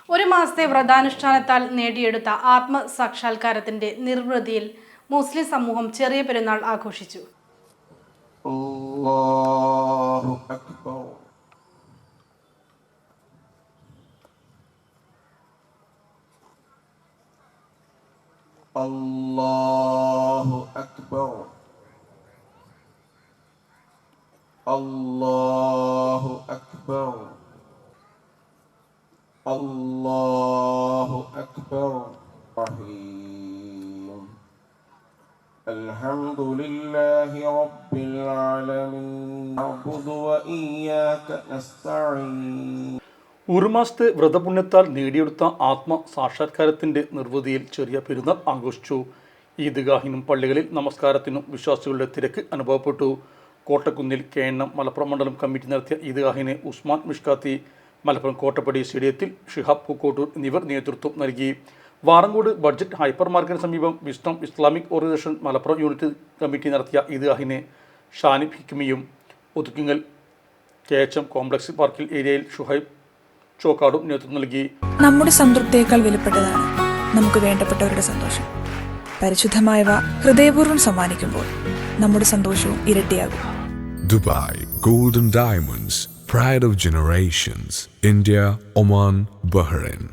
ഒരു മാസത്തെ വ്രതാനുഷ്ഠാനത്താൽ നേടിയെടുത്ത ആത്മസാക്ഷാത്കാരത്തിന്റെ നിർവൃതിയിൽ മുസ്ലിം സമൂഹം ചെറിയ പെരുന്നാൾ ആഘോഷിച്ചു. അല്ലാഹു അക്ബർ. അല്ലാഹു അക്ബർ. അല്ലാഹു അക്ബർ. അല്ലാഹു അക്ബർ. റഹീം. അൽഹംദുലില്ലാഹി റബ്ബിൽ ആലമീൻ. നഅ്ബുദു വ ഇയ്യാക നസ്തഈൻ. ഒരു മാസത്തെ വ്രതപുണ്യത്താൽ നേടിയെടുത്ത ആത്മസാക്ഷാത്കാരത്തിൻ്റെ നിർവൃതിയിൽ ചെറിയ പെരുന്നാൾ ആഘോഷിച്ചു. ഈദ്ഗാഹിനും പള്ളികളിൽ നമസ്കാരത്തിനും വിശ്വാസികളുടെ തിരക്ക് അനുഭവപ്പെട്ടു. കോട്ടക്കുന്നിൽ KNM മലപ്പുറം മണ്ഡലം കമ്മിറ്റി നടത്തിയ ഈദ്ഗാഹിന് ഉസ്മാൻ മിഷ്കാത്തി, മലപ്പുറം കോട്ടപ്പടി സ്റ്റേഡിയത്തിൽ ഷിഹാബ് പൂക്കോട്ടൂർ എന്നിവർ നേതൃത്വം നൽകി. വാറങ്കോട് ബഡ്ജറ്റ് ഹൈപ്പർ മാർക്കറ്റിന് സമീപം wisdom Islamic organisation Malappuram unit committee നടത്തിയ ഈദ്ഗാഹിന് ഷാനിബ് ഹിക്മിയും, ഒതുക്കിങ്ങൽ KHM കോംപ്ലക്സ് പാർക്കിൽ ഏരിയയിൽ ഷുഹൈബ് ചോക്കാടും നേതൃത്വം നൽകി. നമ്മുടെ സംതൃപ്തിയേക്കാൾ വിലപ്പെട്ടതാണ് നമുക്ക് വേണ്ടപ്പെട്ടവരുടെ സന്തോഷം. പരിശുദ്ധമായവ ഹൃദയപൂർവ്വം സമ്മാനിക്കുമ്പോൾ നമ്മുടെ സന്തോഷവും ഇരട്ടിയാകും. Dubai Golden Diamonds, Pride of Generations, India, Oman, Bahrain.